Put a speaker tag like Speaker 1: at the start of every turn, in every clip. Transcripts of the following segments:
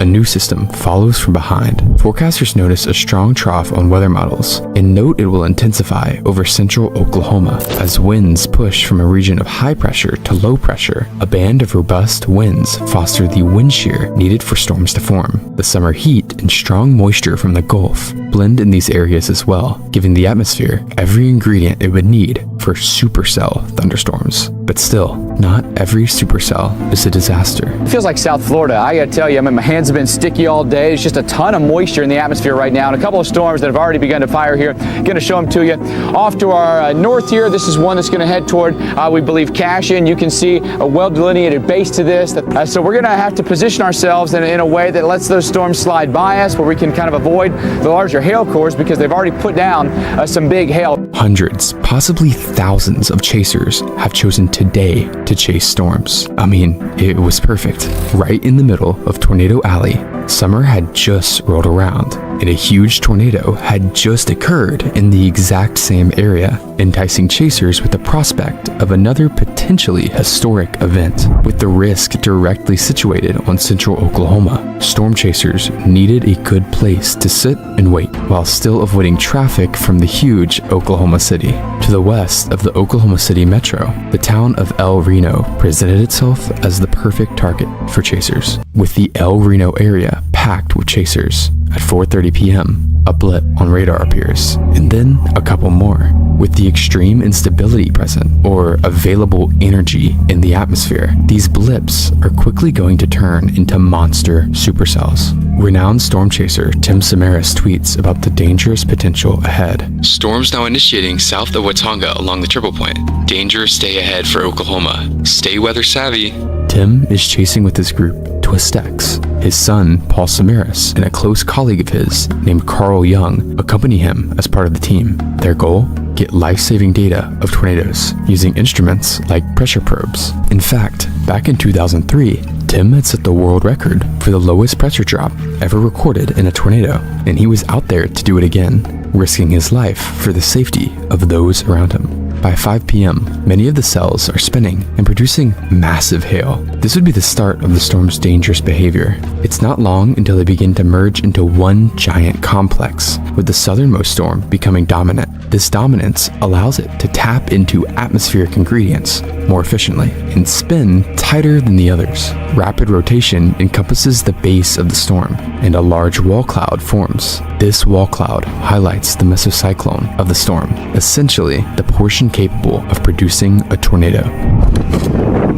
Speaker 1: new system follows from behind. Forecasters notice a strong trough on weather models and note it will intensify over central Oklahoma as winds push from a region of high pressure to low pressure. A band of robust winds foster the wind shear needed for storms to form. The summer heat and strong moisture from the Gulf blend in these areas as well, giving the atmosphere every ingredient it would need for supercell thunderstorms. But still, not every supercell is a disaster.
Speaker 2: It feels like South Florida. I gotta tell you, my hands have been sticky all day. There's just a ton of moisture in the atmosphere right now, and a couple of storms that have already begun to fire here. Gonna show them to you. Off to our north here, this is one that's gonna head toward, we believe, Cashin. You can see a well-delineated base to this. So we're gonna have to position ourselves in a way that lets those storms slide by us, where we can kind of avoid the larger hail cores because they've already put down some big hail.
Speaker 1: Hundreds, possibly thousands of chasers have chosen today to chase storms. I mean, it was perfect. Right in the middle of Tornado Alley, summer had just rolled around, and a huge tornado had just occurred in the exact same area, enticing chasers with the prospect of another potentially historic event. With the risk directly situated on central Oklahoma, storm chasers needed a good place to sit and wait while still avoiding traffic from the huge Oklahoma City. To the west of the Oklahoma City metro, the town of El Reno presented itself as the perfect target for chasers, with the El Reno area packed with chasers. At 4:30 p.m., a blip on radar appears, and then a couple more. With the extreme instability present, or available energy in the atmosphere, these blips are quickly going to turn into monster supercells. Renowned storm chaser Tim Samaras tweets about the dangerous potential ahead. Storms now initiating south of Watauga along the triple point. Dangerous day ahead for Oklahoma. Stay weather savvy. Tim is chasing with his group Twistex. His son, Paul Samaras, and a close colleague of his named Carl Young accompany him as part of the team. Their goal? Get life-saving data of tornadoes using instruments like pressure probes. In fact, back in 2003, Tim had set the world record for the lowest pressure drop ever recorded in a tornado, and he was out there to do it again, risking his life for the safety of those around him. By 5 p.m., many of the cells are spinning and producing massive hail. This would be the start of the storm's dangerous behavior. It's not long until they begin to merge into one giant complex, with the southernmost storm becoming dominant. This dominance allows it to tap into atmospheric ingredients more efficiently and spin tighter than the others. Rapid rotation encompasses the base of the storm, and a large wall cloud forms. This wall cloud highlights the mesocyclone of the storm, essentially the portion capable of producing a tornado.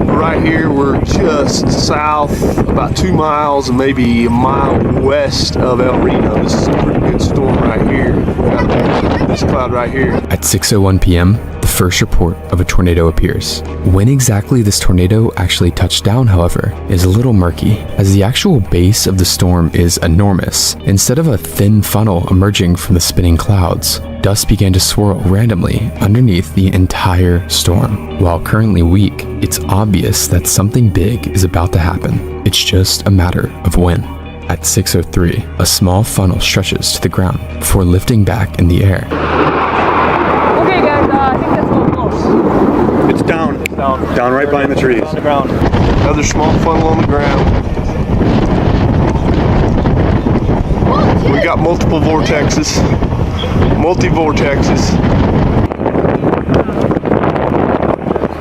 Speaker 3: Right here, we're just south, about 2 miles and maybe a mile west of El Reno. This is a pretty good storm right here. We got this cloud right here.
Speaker 1: At 6:01 p.m., the first report of a tornado appears. When exactly this tornado actually touched down, however, is a little murky, as the actual base of the storm is enormous. Instead of a thin funnel emerging from the spinning clouds, dust began to swirl randomly underneath the entire storm. While currently weak, it's obvious that something big is about to happen. It's just a matter of when. At 6:03, a small funnel stretches to the ground before lifting back in the air.
Speaker 4: Okay guys, I think that's a little close.
Speaker 5: It's down.
Speaker 4: It's down.
Speaker 5: Down right behind the trees.
Speaker 4: On the ground.
Speaker 3: Another small funnel on the ground. We got multiple vortexes. Multi-vortexes.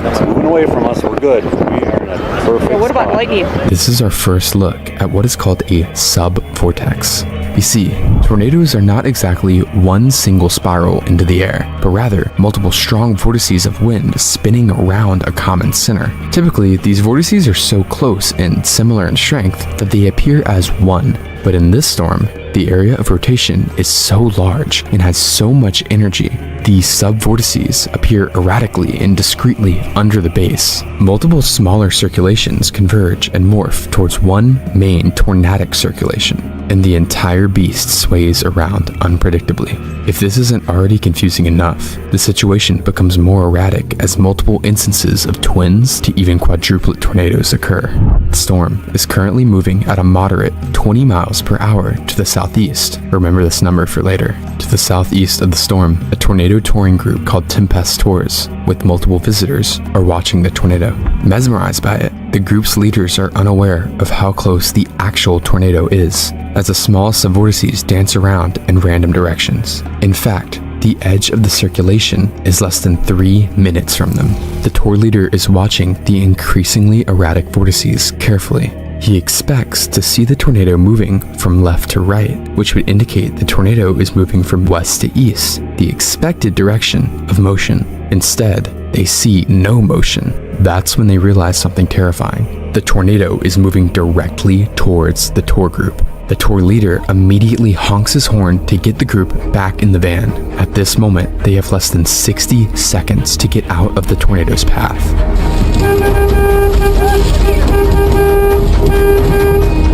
Speaker 5: It's moving away from us. We're good. We are in a perfect
Speaker 4: What about
Speaker 5: spot.
Speaker 4: lightning?
Speaker 1: This is our first look at what is called a sub-vortex. You see, tornadoes are not exactly one single spiral into the air, but rather multiple strong vortices of wind spinning around a common center. Typically, these vortices are so close and similar in strength that they appear as one. But in this storm, the area of rotation is so large and has so much energy, these sub-vortices appear erratically and discretely under the base. Multiple smaller circulations converge and morph towards one main tornadic circulation, and the entire beast sways around unpredictably. If this isn't already confusing enough, the situation becomes more erratic as multiple instances of twins to even quadruplet tornadoes occur. The storm is currently moving at a moderate 20 miles per hour to the southeast. Remember this number for later. To the southeast of the storm, a tornado touring group called Tempest Tours, with multiple visitors, are watching the tornado. Mesmerized by it, The group's leaders are unaware of how close the actual tornado is, as the small subvortices dance around in random directions. In fact, the edge of the circulation is less than 3 minutes from them. The tour leader is watching the increasingly erratic vortices carefully. He expects to see the tornado moving from left to right, which would indicate the tornado is moving from west to east, the expected direction of motion. Instead, they see no motion. That's when they realize something terrifying. The tornado is moving directly towards the tour group. The tour leader immediately honks his horn to get the group back in the van. At this moment, they have less than 60 seconds to get out of the tornado's path.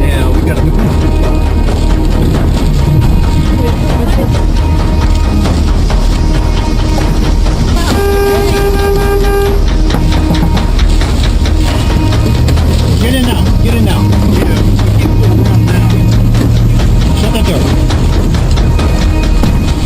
Speaker 6: Yeah, we gotta move. Get in now. Get in now. Yeah, we can't move around now. Shut that door.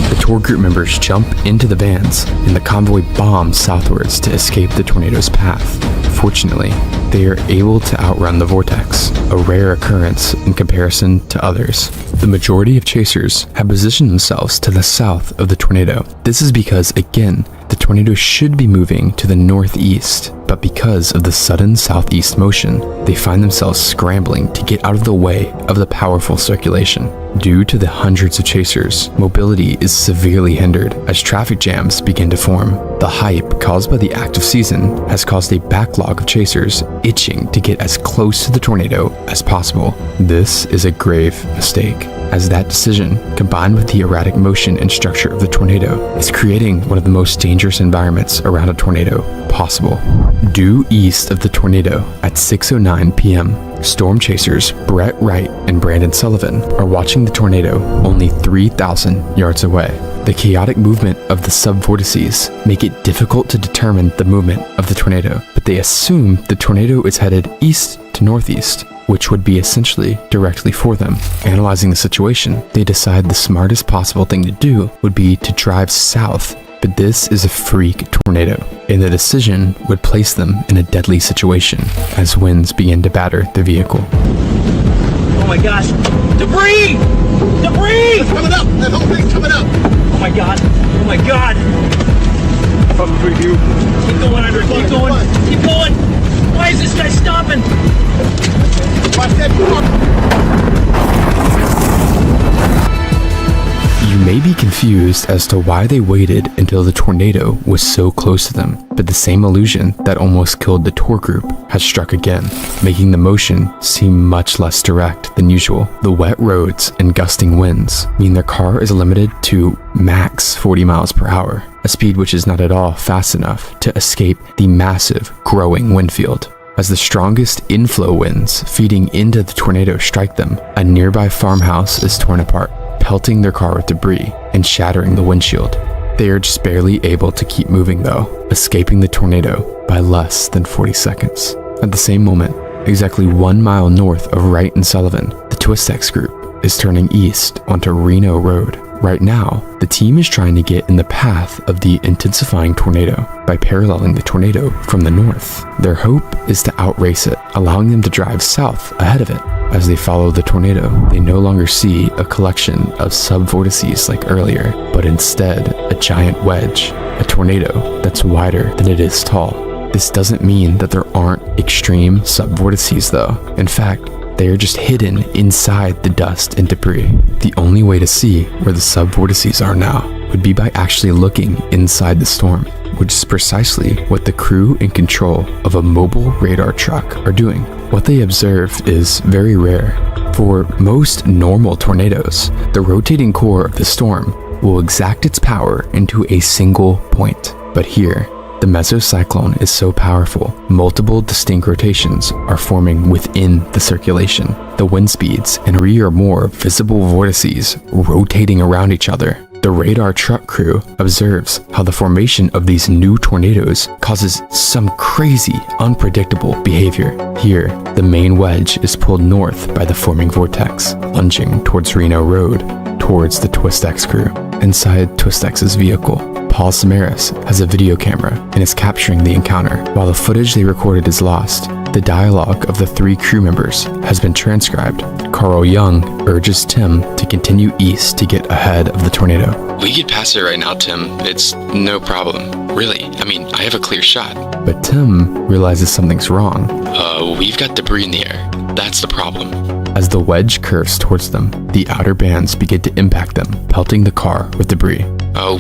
Speaker 1: The tour group members jump into the vans, and the convoy bombs southwards to escape the tornado's path. Fortunately, they are able to outrun the vortex, a rare occurrence in comparison to others. The majority of chasers have positioned themselves to the south of the tornado. This is because, again, the tornado should be moving to the northeast, but because of the sudden southeast motion, they find themselves scrambling to get out of the way of the powerful circulation. Due to the hundreds of chasers, mobility is severely hindered as traffic jams begin to form. The hype caused by the active season has caused a backlog of chasers itching to get as close to the tornado as possible. This is a grave mistake, as that decision, combined with the erratic motion and structure of the tornado, is creating one of the most dangerous environments around a tornado possible. Due east of the tornado at 6:09 p.m., storm chasers Brett Wright and Brandon Sullivan are watching the tornado only 3,000 yards away. The chaotic movement of the subvortices make it difficult to determine the movement of the tornado, but they assume the tornado is headed east to northeast, which would be essentially directly for them. Analyzing the situation, they decide the smartest possible thing to do would be to drive south, but this is a freak tornado, and the decision would place them in a deadly situation as winds begin to batter the vehicle.
Speaker 6: Oh my gosh! Debris! Debris! It's coming up! That whole thing's coming up! Oh my god! Oh my god!
Speaker 3: Up with you.
Speaker 6: Keep going, Andrew. Keep going. Keep going. Why is this guy stopping? Watch that door.
Speaker 1: You may be confused as to why they waited until the tornado was so close to them, but the same illusion that almost killed the tour group has struck again, making the motion seem much less direct than usual. The wet roads and gusting winds mean their car is limited to max 40 miles per hour, a speed which is not at all fast enough to escape the massive growing wind field. As the strongest inflow winds feeding into the tornado strike them, a nearby farmhouse is torn apart, pelting their car with debris and shattering the windshield. They are just barely able to keep moving though, escaping the tornado by less than 40 seconds. At the same moment, exactly 1 mile north of Wright and Sullivan, the Twistex group is turning east onto Reno Road. Right now, the team is trying to get in the path of the intensifying tornado by paralleling the tornado from the north. Their hope is to outrace it, allowing them to drive south ahead of it. As they follow the tornado, they no longer see a collection of subvortices like earlier, but instead a giant wedge, a tornado that's wider than it is tall. This doesn't mean that there aren't extreme subvortices though. In fact, they are just hidden inside the dust and debris. The only way to see where the subvortices are now would be by actually looking inside the storm, which is precisely what the crew in control of a mobile radar truck are doing. What they observe is very rare. For most normal tornadoes, the rotating core of the storm will exact its power into a single point. But here, the mesocyclone is so powerful, multiple distinct rotations are forming within the circulation. The wind speeds and 3 or more visible vortices rotating around each other. The radar truck crew observes how the formation of these new tornadoes causes some crazy, unpredictable behavior. Here, the main wedge is pulled north by the forming vortex, lunging towards Reno Road, towards the Twistex crew. Inside Twistex's vehicle, Paul Samaras has a video camera and is capturing the encounter. While the footage they recorded is lost, The dialogue of the 3 crew members has been transcribed. Carl Young urges Tim to continue east to get ahead of the tornado.
Speaker 7: We could pass it right now, Tim. It's no problem. Really, I mean, I have a clear shot.
Speaker 1: But Tim realizes something's wrong.
Speaker 7: We've got debris in the air. That's the problem.
Speaker 1: As the wedge curves towards them, the outer bands begin to impact them, pelting the car with debris.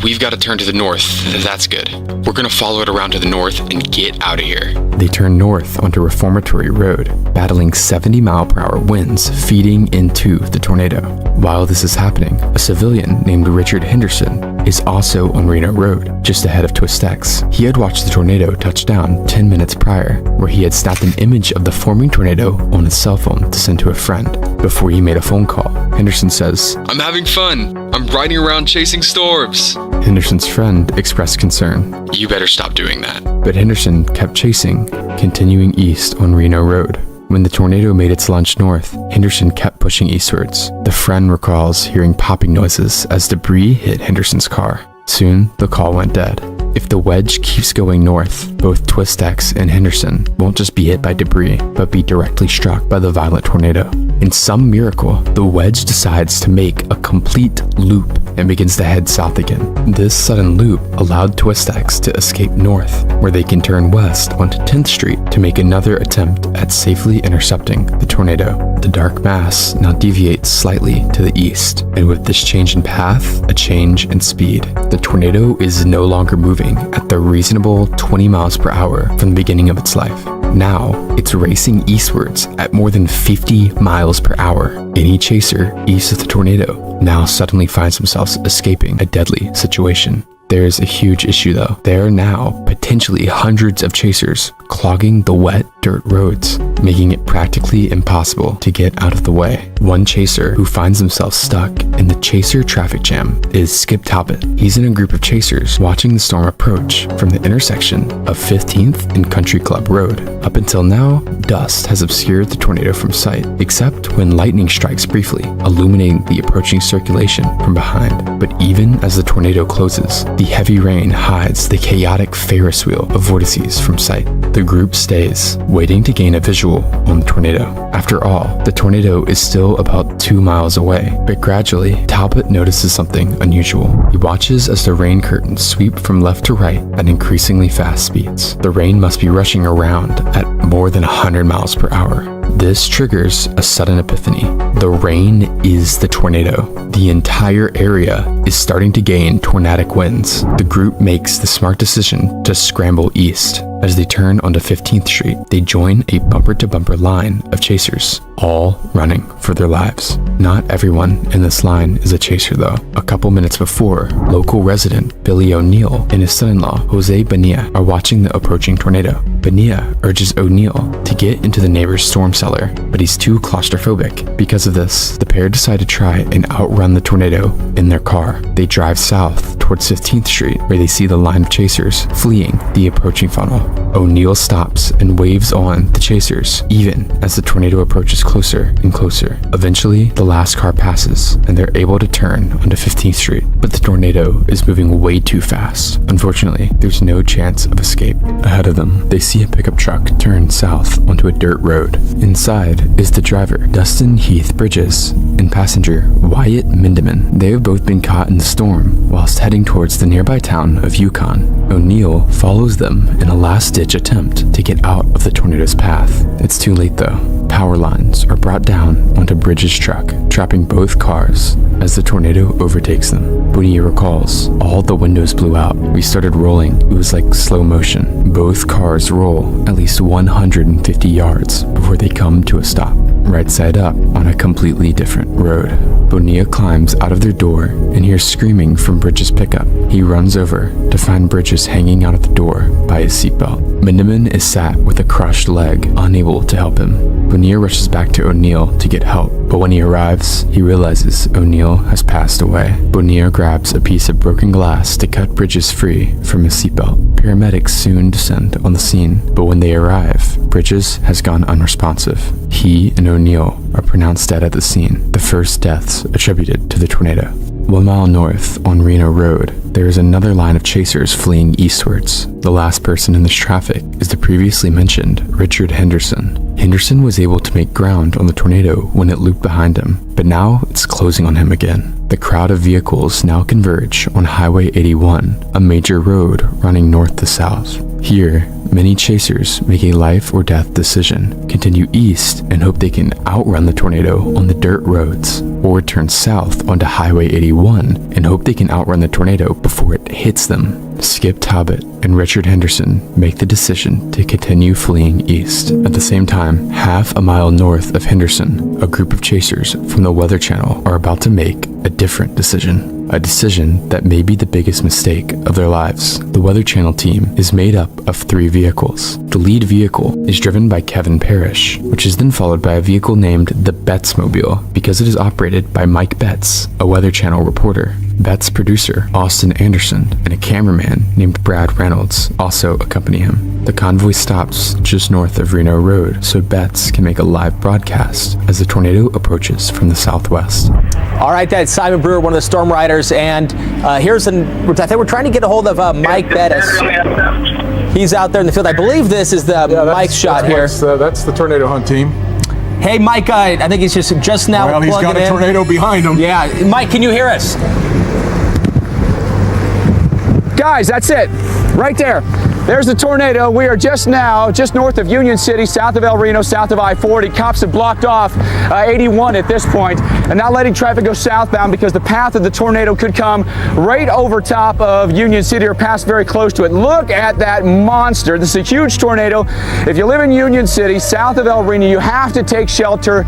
Speaker 7: We've got to turn to the north. That's good. We're gonna follow it around to the north and get out of here.
Speaker 1: They turn north onto Reformatory Road, battling 70-mile-per-hour winds feeding into the tornado. While this is happening, a civilian named Richard Henderson is also on Reno Road, just ahead of Twist X. He had watched the tornado touch down 10 minutes prior, where he had snapped an image of the forming tornado on his cell phone to send to a friend. Before he made a phone call, Henderson says,
Speaker 7: I'm having fun. I'm riding around chasing storms.
Speaker 1: Henderson's friend expressed concern.
Speaker 7: You better stop doing that.
Speaker 1: But Henderson kept chasing, continuing east on Reno Road. When the tornado made its launch north, Henderson kept pushing eastwards. The friend recalls hearing popping noises as debris hit Henderson's car. Soon, the call went dead. If the wedge keeps going north, both Twist X and Henderson won't just be hit by debris, but be directly struck by the violent tornado. In some miracle, the wedge decides to make a complete loop and begins to head south again. This sudden loop allowed Twist X to escape north, where they can turn west onto 10th Street to make another attempt at safely intercepting the tornado. The dark mass now deviates slightly to the east, and with this change in path, a change in speed. The tornado is no longer moving at the reasonable 20 miles per hour from the beginning of its life. Now, it's racing eastwards at more than 50 miles per hour. Any chaser east of the tornado now suddenly finds themselves escaping a deadly situation. There's a huge issue though. There are now potentially hundreds of chasers clogging the wet dirt roads, making it practically impossible to get out of the way. One chaser who finds himself stuck in the chaser traffic jam is Skip Talbot. He's in a group of chasers watching the storm approach from the intersection of 15th and Country Club Road. Up until now, dust has obscured the tornado from sight, except when lightning strikes briefly, illuminating the approaching circulation from behind. But even as the tornado closes, the heavy rain hides the chaotic Ferris wheel of vortices from sight. The group stays, waiting to gain a visual on the tornado. After all, the tornado is still about 2 miles away, but gradually, Talbot notices something unusual. He watches as the rain curtains sweep from left to right at increasingly fast speeds. The rain must be rushing around at more than 100 miles per hour. This triggers a sudden epiphany. The rain is the tornado. The entire area is starting to gain tornadic winds. The group makes the smart decision to scramble east. As they turn onto 15th Street, they join a bumper-to-bumper line of chasers, all running for their lives. Not everyone in this line is a chaser though. A couple minutes before, local resident Billy O'Neill and his son-in-law Jose Bonilla are watching the approaching tornado. Bonilla urges O'Neill to get into the neighbor's storm cellar, but he's too claustrophobic. Because of this, the pair decide to try and outrun the tornado in their car. They drive south towards 15th Street, where they see the line of chasers fleeing the approaching funnel. O'Neill stops and waves on the chasers, even as the tornado approaches closer and closer. Eventually, the last car passes, and they're able to turn onto 15th Street, but the tornado is moving way too fast. Unfortunately, there's no chance of escape. Ahead of them, they see a pickup truck turn south onto a dirt road. Inside is the driver, Dustin Heath Bridges, and passenger, Wyatt Mindeman. They have both been caught in the storm whilst heading towards the nearby town of Yukon. O'Neill follows them in a last-ditch attempt to get out of the tornado's path. It's too late though. Power lines are brought down onto Bridges' truck, trapping both cars as the tornado overtakes them. Bonilla recalls, all the windows blew out. We started rolling. It was like slow motion. Both cars roll at least 150 yards before they come to a stop, right side up on a completely different road. Bonilla climbs out of their door and hears screaming from Bridges' pickup. He runs over to find Bridges hanging out of the door by his seatbelt. Mindeman is sat with a crushed leg, unable to help him. Bonilla rushes back to O'Neill to get help, but when he arrives, he realizes O'Neill has passed away. Bonilla grabs a piece of broken glass to cut Bridges free from his seatbelt. Paramedics soon descend on the scene, but when they arrive, Bridges has gone unresponsive. He and O'Neill are pronounced dead at the scene, the first deaths attributed to the tornado. 1 mile north on Reno Road, there is another line of chasers fleeing eastwards. The last person in this traffic is the previously mentioned Richard Henderson. Henderson was able to make ground on the tornado when it looped behind him, but now it's closing on him again. The crowd of vehicles now converge on Highway 81, a major road running north to south. Here, many chasers make a life or death decision, continue east and hope they can outrun the tornado on the dirt roads, or turn south onto Highway 81 and hope they can outrun the tornado before it hits them. Skip Talbot and Richard Henderson make the decision to continue fleeing east. At the same time, half a mile north of Henderson, a group of chasers from the Weather Channel are about to make a different decision. A decision that may be the biggest mistake of their lives. The Weather Channel team is made up of 3 vehicles. The lead vehicle is driven by Kevin Parrish, which is then followed by a vehicle named the Bettsmobile because it is operated by Mike Betts, a Weather Channel reporter. Betts' producer, Austin Anderson, and a cameraman named Brad Reynolds also accompany him. The convoy stops just north of Reno Road so Betts can make a live broadcast as the tornado approaches from the southwest.
Speaker 8: All right, that's Simon Brewer, one of the storm riders, and I think we're trying to get a hold of Mike Betts. He's out there in the field. I believe this is the Mike shot here.
Speaker 9: That's the tornado hunt team.
Speaker 8: Hey, Mike, I think he's just now plugging in.
Speaker 9: He's got a tornado behind him.
Speaker 8: Yeah, Mike, can you hear us?
Speaker 2: Guys, that's it. Right there. There's the tornado. We are just north of Union City, south of El Reno, south of I-40. Cops have blocked off 81 at this point and not letting traffic go southbound because the path of the tornado could come right over top of Union City or pass very close to it. Look at that monster. This is a huge tornado. If you live in Union City, south of El Reno, you have to take shelter.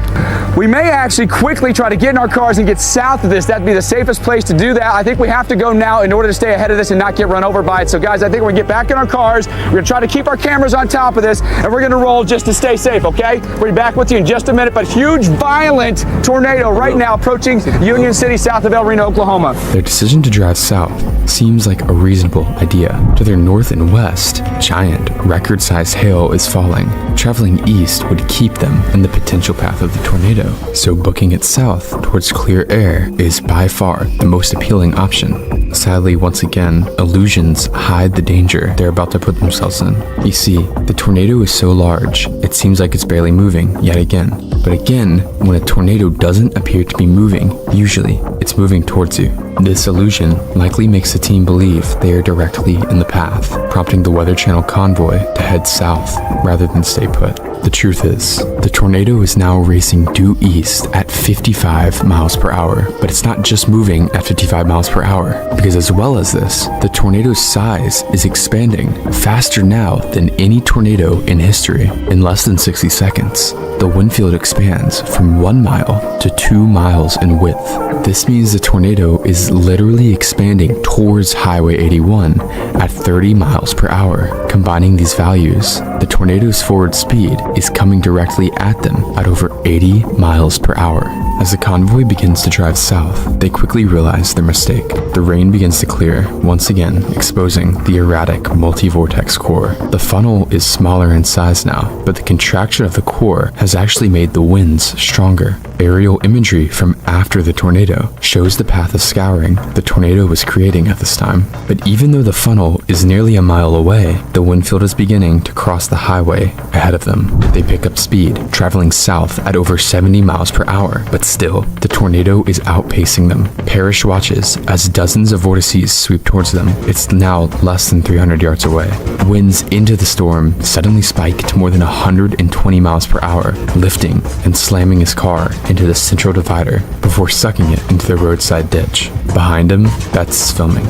Speaker 2: We may actually quickly try to get in our cars and get south of this. That'd be the safest place to do that. I think we have to go now in order to stay ahead of this and not get run over by it. So guys, I think we're gonna get back in our cars. We're gonna try to keep our cameras on top of this and we're gonna roll just to stay safe, okay? We'll be back with you in just a minute, but huge, violent tornado right now approaching Union City, south of El Reno, Oklahoma.
Speaker 1: Their decision to drive south seems like a reasonable idea. To their north and west, giant, record-sized hail is falling. Traveling east would keep them in the potential path of the tornado, so booking it south towards clear air is by far the most appealing option. Sadly, once again, illusions hide the danger they're about to put themselves in. You see, the tornado is so large, it seems like it's barely moving yet again. But again, when a tornado doesn't appear to be moving, usually it's moving towards you. This illusion likely makes the team believe they are directly in the path, prompting the Weather Channel convoy to head south rather than stay put. The truth is, the tornado is now racing due east at 55 miles per hour, but it's not just moving at 55 miles per hour, because as well as this, the tornado's size is expanding faster now than any tornado in history. In less than 60 seconds, the wind field expands from 1 mile to 2 miles in width. This means the tornado is literally expanding towards Highway 81 at 30 miles per hour. Combining these values, the tornado's forward speed is coming directly at them at over 80 miles per hour. As the convoy begins to drive south, they quickly realize their mistake. The rain begins to clear, once again exposing the erratic multi-vortex core. The funnel is smaller in size now, but the contraction of the core has actually made the winds stronger. Aerial imagery from after the tornado shows the path of scouring the tornado was creating at this time. But even though the funnel is nearly a mile away, the wind field is beginning to cross the highway ahead of them. They pick up speed, traveling south at over 70 miles per hour, but still, the tornado is outpacing them. Parrish watches as dozens of vortices sweep towards them. It's now less than 300 yards away. Winds into the storm suddenly spike to more than 120 miles per hour, lifting and slamming his car into the central divider before sucking it into the roadside ditch. Behind him, Betts is filming.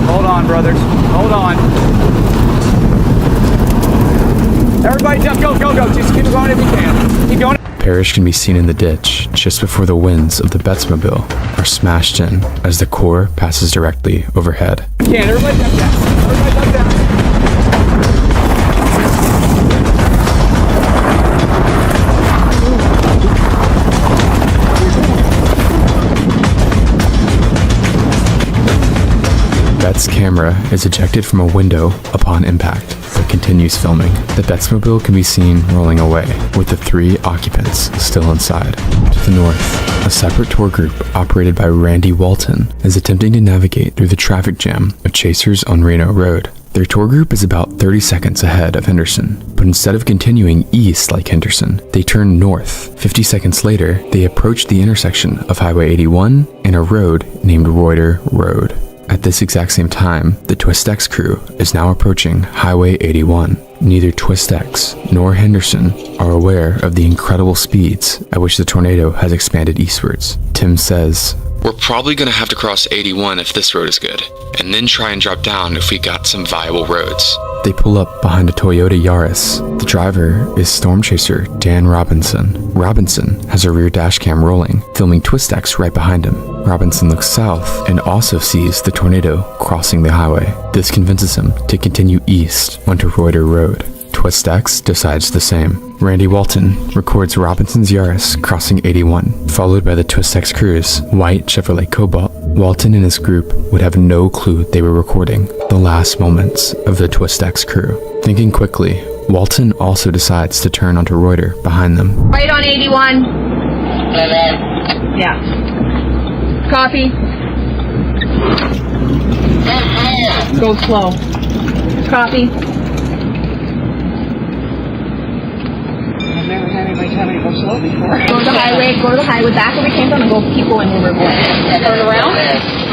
Speaker 2: Hold on, brothers. Hold on. Everybody jump, go. Just keep going if you can. Keep going.
Speaker 1: Parrish can be seen in the ditch just before the winds of the Bettsmobile are smashed in as the core passes directly overhead.
Speaker 2: Everybody jump down. Everybody jump down.
Speaker 1: Its camera is ejected from a window upon impact, but continues filming. The Betsmobile can be seen rolling away, with the 3 occupants still inside. To the north, a separate tour group operated by Randy Walton is attempting to navigate through the traffic jam of chasers on Reno Road. Their tour group is about 30 seconds ahead of Henderson, but instead of continuing east like Henderson, they turn north. 50 seconds later, they approach the intersection of Highway 81 and a road named Reuter Road. At this exact same time, the TwistX crew is now approaching Highway 81. Neither TwistX nor Henderson are aware of the incredible speeds at which the tornado has expanded eastwards. Tim says,
Speaker 7: "We're probably gonna have to cross 81 if this road is good, and then try and drop down if we got some viable roads."
Speaker 1: They pull up behind a Toyota Yaris. The driver is storm chaser Dan Robinson. Robinson has a rear dash cam rolling, filming TwistX right behind him. Robinson looks south and also sees the tornado crossing the highway. This convinces him to continue east onto Reuter Road. TwistX decides the same. Randy Walton records Robinson's Yaris crossing 81, followed by the TwistX crew's white Chevrolet Cobalt. Walton and his group would have no clue they were recording the last moments of the TwistX crew. Thinking quickly, Walton also decides to turn onto Reuter behind them.
Speaker 10: Right on 81. Yeah. Copy. Go slow. Copy.
Speaker 4: I've never had anybody tell me to go slow before.
Speaker 10: Go to the highway, back where we came from, and go keep going where we're going. Turn around.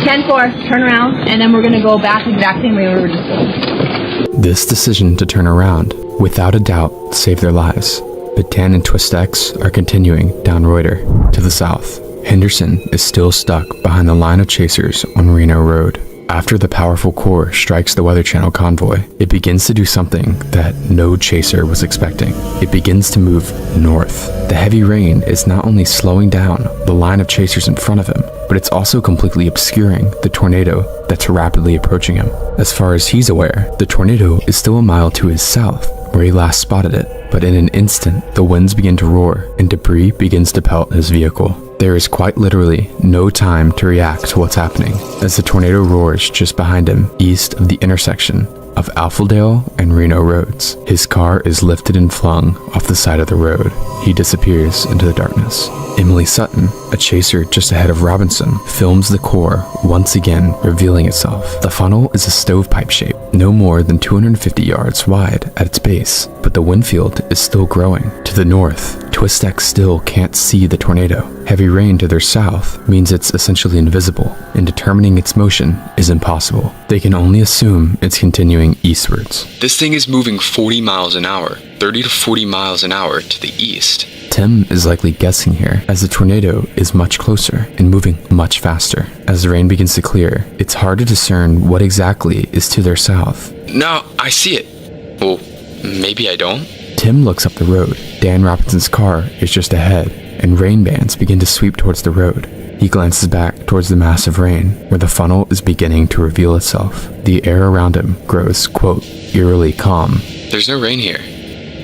Speaker 10: 10-4, turn around, and then we're gonna go back the exact same way we were just going.
Speaker 1: This decision to turn around, without a doubt, saved their lives. But Dan and TwistX are continuing down Reuter. To the south, Henderson is still stuck behind the line of chasers on Reno Road. After the powerful core strikes the Weather Channel convoy, it begins to do something that no chaser was expecting. It begins to move north. The heavy rain is not only slowing down the line of chasers in front of him, but it's also completely obscuring the tornado that's rapidly approaching him. As far as he's aware, the tornado is still a mile to his south, where he last spotted it, but in an instant, the winds begin to roar and debris begins to pelt his vehicle. There is quite literally no time to react to what's happening, as the tornado roars just behind him, east of the intersection of Alpheldale and Reno Roads. His car is lifted and flung off the side of the road. He disappears into the darkness. Emily Sutton, a chaser just ahead of Robinson, films the core once again revealing itself. The funnel is a stovepipe shape, no more than 250 yards wide at its base, but the wind field is still growing. To the north, TwistX still can't see the tornado. Heavy rain to their south means it's essentially invisible, and determining its motion is impossible. They can only assume it's continuing eastwards.
Speaker 7: This thing is moving 40 miles an hour, 30 to 40 miles an hour to the east.
Speaker 1: Tim is likely guessing here, as the tornado is much closer and moving much faster. As the rain begins to clear, it's hard to discern what exactly is to their south.
Speaker 7: No, I see it. Well, maybe I don't.
Speaker 1: Tim looks up the road. Dan Robinson's car is just ahead, and rain bands begin to sweep towards the road. He glances back towards the massive rain, where the funnel is beginning to reveal itself. The air around him grows, quote, eerily calm.
Speaker 7: There's no rain here.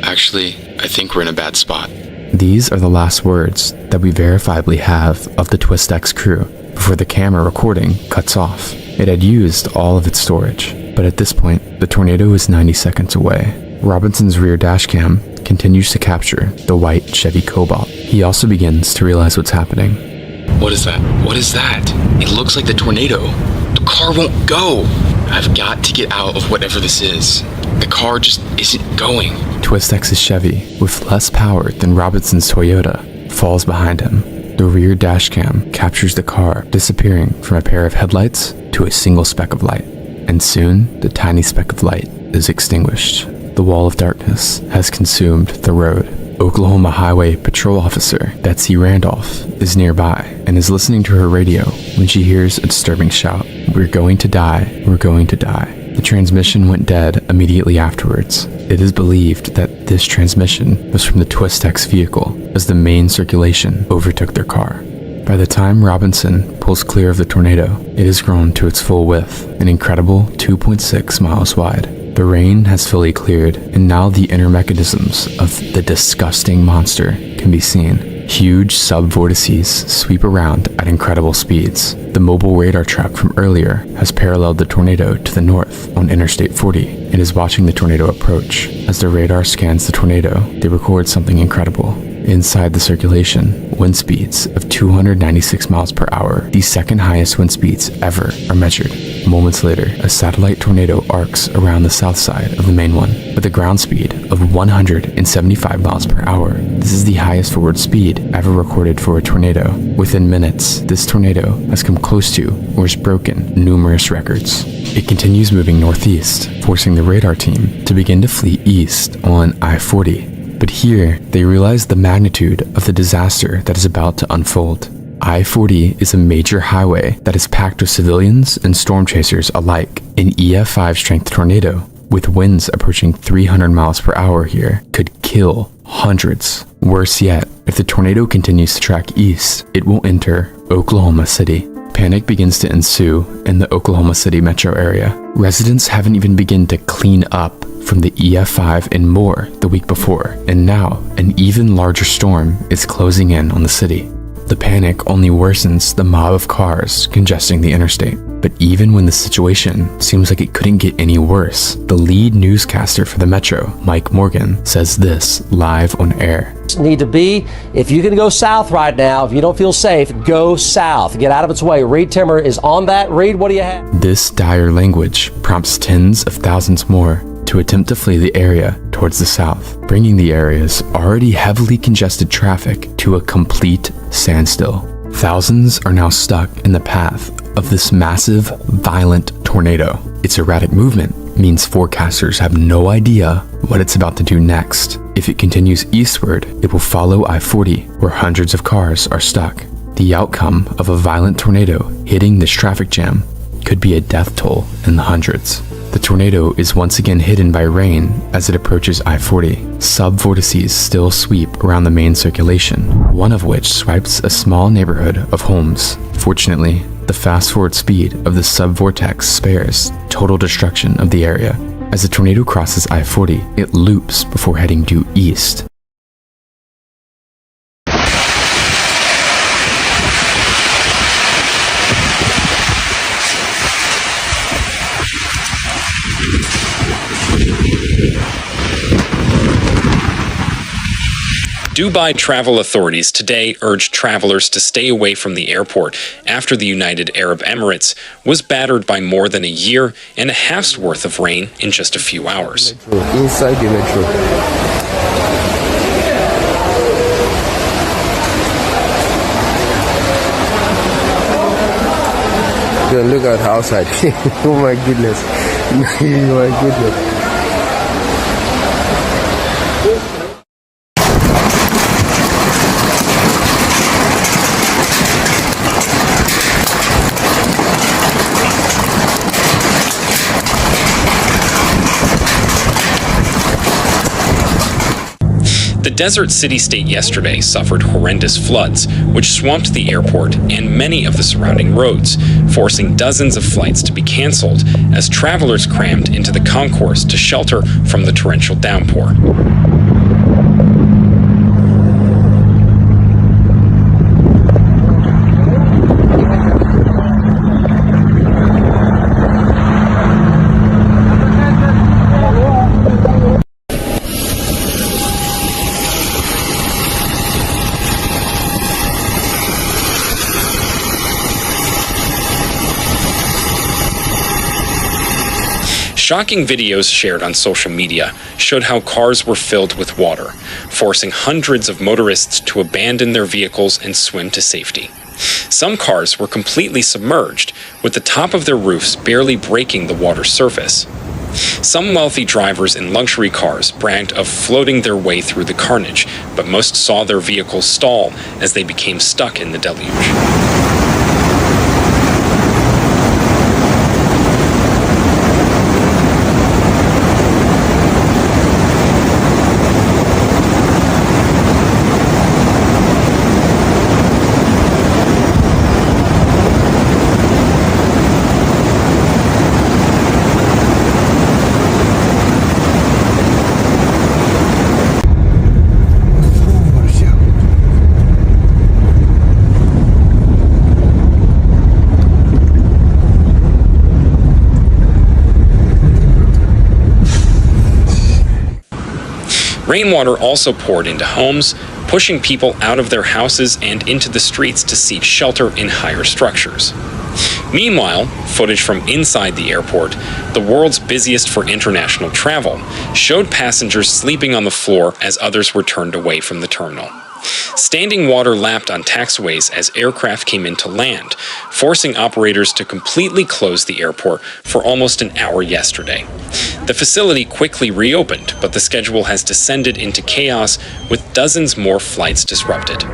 Speaker 7: Actually, I think we're in a bad spot.
Speaker 1: These are the last words that we verifiably have of the TwistX crew before the camera recording cuts off. It had used all of its storage, but at this point, the tornado is 90 seconds away. Robinson's rear dashcam continues to capture the white Chevy Cobalt. He also begins to realize what's happening.
Speaker 7: What is that? What is that? It looks like the tornado. The car won't go. I've got to get out of whatever this is. The car just isn't going.
Speaker 1: TwistX's Chevy, with less power than Robinson's Toyota, falls behind him. The rear dashcam captures the car disappearing from a pair of headlights to a single speck of light. And soon, the tiny speck of light is extinguished. The wall of darkness has consumed the road. Oklahoma Highway Patrol Officer Betsy Randolph is nearby and is listening to her radio when she hears a disturbing shout. "We're going to die, we're going to die." The transmission went dead immediately afterwards. It is believed that this transmission was from the TwistX vehicle, as the main circulation overtook their car. By the time Robinson pulls clear of the tornado, it has grown to its full width, an incredible 2.6 miles wide. The rain has fully cleared, and now the inner mechanisms of the disgusting monster can be seen. Huge sub-vortices sweep around at incredible speeds. The mobile radar truck from earlier has paralleled the tornado to the north on Interstate 40 and is watching the tornado approach. As the radar scans the tornado, they record something incredible. Inside the circulation, wind speeds of 296 miles per hour, the second highest wind speeds ever, are measured. Moments later, a satellite tornado arcs around the south side of the main one with a ground speed of 175 miles per hour. This is the highest forward speed ever recorded for a tornado. Within minutes, this tornado has come close to or has broken numerous records. It continues moving northeast, forcing the radar team to begin to flee east on I-40. But here, they realize the magnitude of the disaster that is about to unfold. I-40 is a major highway that is packed with civilians and storm chasers alike. An EF5 strength tornado, with winds approaching 300 miles per hour here, could kill hundreds. Worse yet, if the tornado continues to track east, it will enter Oklahoma City. Panic begins to ensue in the Oklahoma City metro area. Residents haven't even begun to clean up from the EF5 and more the week before, and now an even larger storm is closing in on the city. The panic only worsens the mob of cars congesting the interstate. But even when the situation seems like it couldn't get any worse, the lead newscaster for the Metro, Mike Morgan, says this live on air.
Speaker 11: Need to be, if you can go south right now, if you don't feel safe, go south. Get out of its way. Reed Timmer is on that. Reed, what do you have?
Speaker 1: This dire language prompts tens of thousands more to attempt to flee the area towards the south, bringing the area's already heavily congested traffic to a complete standstill. Thousands are now stuck in the path of this massive, violent tornado. Its erratic movement means forecasters have no idea what it's about to do next. If it continues eastward, it will follow I-40, where hundreds of cars are stuck. The outcome of a violent tornado hitting this traffic jam could be a death toll in the hundreds. The tornado is once again hidden by rain as it approaches I-40. Sub-vortices still sweep around the main circulation, one of which swipes a small neighborhood of homes. Fortunately, the fast-forward speed of the sub-vortex spares total destruction of the area. As the tornado crosses I-40, it loops before heading due east.
Speaker 12: Dubai travel authorities today urged travelers to stay away from the airport after the United Arab Emirates was battered by more than a year and a half's worth of rain in just a few hours.
Speaker 13: Inside the metro. Look at outside. Oh my goodness. Oh my goodness.
Speaker 12: The desert city-state yesterday suffered horrendous floods, which swamped the airport and many of the surrounding roads, forcing dozens of flights to be canceled as travelers crammed into the concourse to shelter from the torrential downpour. Shocking videos shared on social media showed how cars were filled with water, forcing hundreds of motorists to abandon their vehicles and swim to safety. Some cars were completely submerged, with the top of their roofs barely breaking the water's surface. Some wealthy drivers in luxury cars bragged of floating their way through the carnage, but most saw their vehicles stall as they became stuck in the deluge. Rainwater also poured into homes, pushing people out of their houses and into the streets to seek shelter in higher structures. Meanwhile, footage from inside the airport, the world's busiest for international travel, showed passengers sleeping on the floor as others were turned away from the terminal. Standing water lapped on taxiways as aircraft came in to land, forcing operators to completely close the airport for almost an hour yesterday. The facility quickly reopened, but the schedule has descended into chaos with dozens more flights disrupted.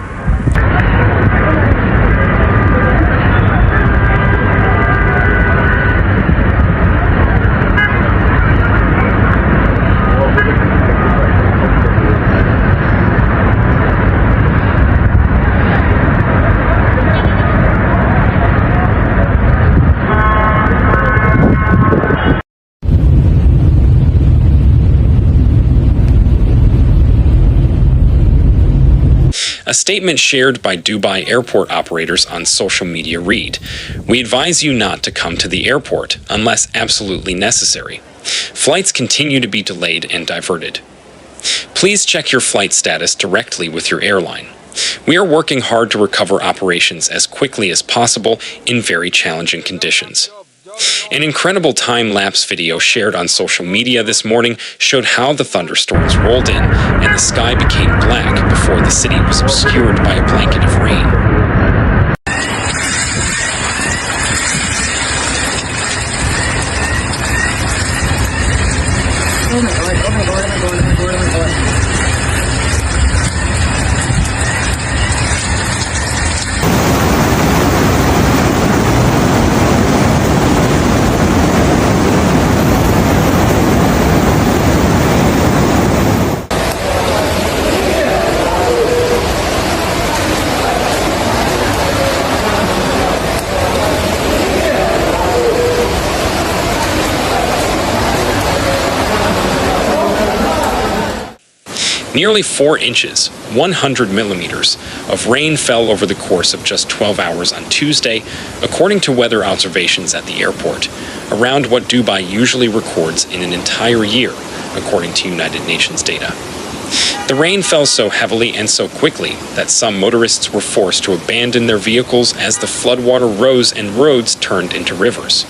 Speaker 12: A statement shared by Dubai airport operators on social media read, "We advise you not to come to the airport unless absolutely necessary. Flights continue to be delayed and diverted. Please check your flight status directly with your airline. We are working hard to recover operations as quickly as possible in very challenging conditions." An incredible time-lapse video shared on social media this morning showed how the thunderstorms rolled in and the sky became black before the city was obscured by a blanket of rain. Nearly 4 inches, 100 millimeters, of rain fell over the course of just 12 hours on Tuesday, according to weather observations at the airport, around what Dubai usually records in an entire year, according to United Nations data. The rain fell so heavily and so quickly that some motorists were forced to abandon their vehicles as the floodwater rose and roads turned into rivers.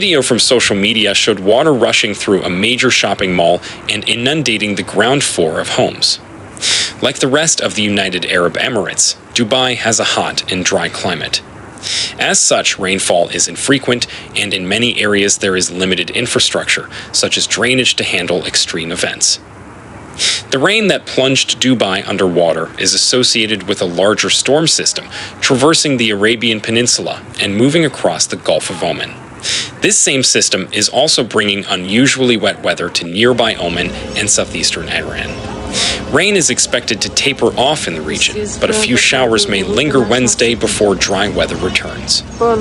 Speaker 12: Video from social media showed water rushing through a major shopping mall and inundating the ground floor of homes. Like the rest of the United Arab Emirates, Dubai has a hot and dry climate. As such, rainfall is infrequent, and in many areas there is limited infrastructure, such as drainage to handle extreme events. The rain that plunged Dubai underwater is associated with a larger storm system traversing the Arabian Peninsula and moving across the Gulf of Oman. This same system is also bringing unusually wet weather to nearby Oman and southeastern Iran. Rain is expected to taper off in the region, but a few showers may linger Wednesday before dry weather returns.
Speaker 14: My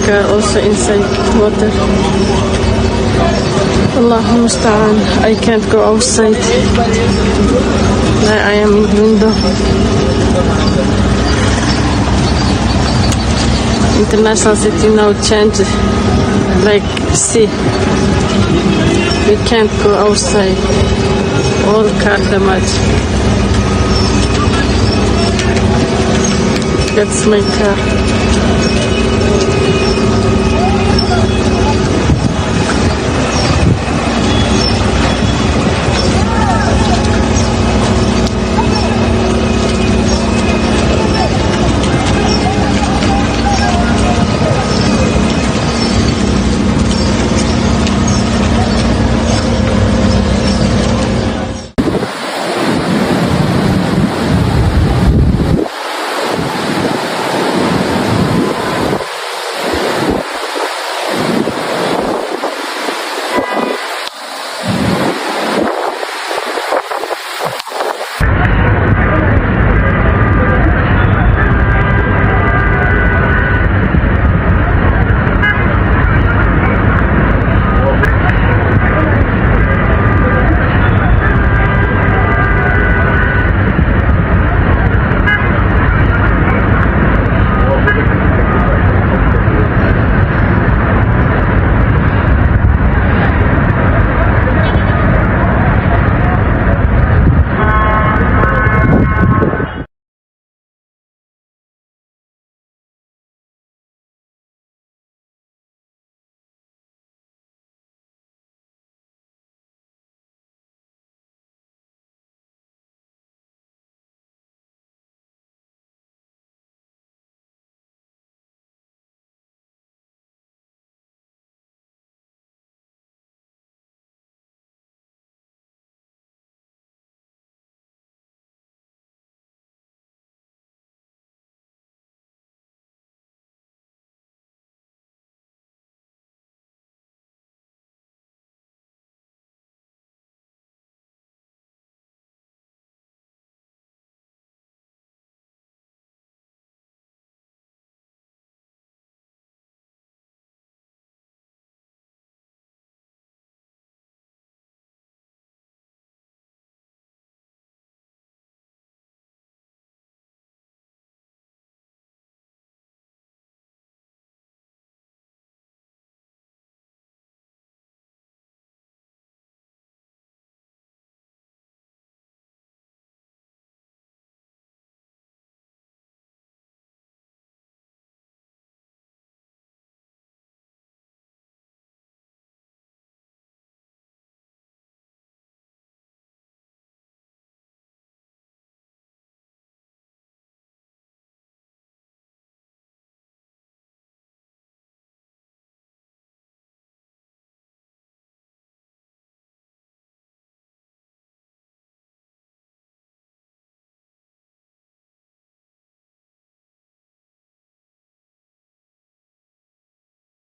Speaker 14: car also inside water. Allahu musta'an. I can't go outside. I am in the window. International city now changed, like see, we can't go outside, all car damage. That's my car.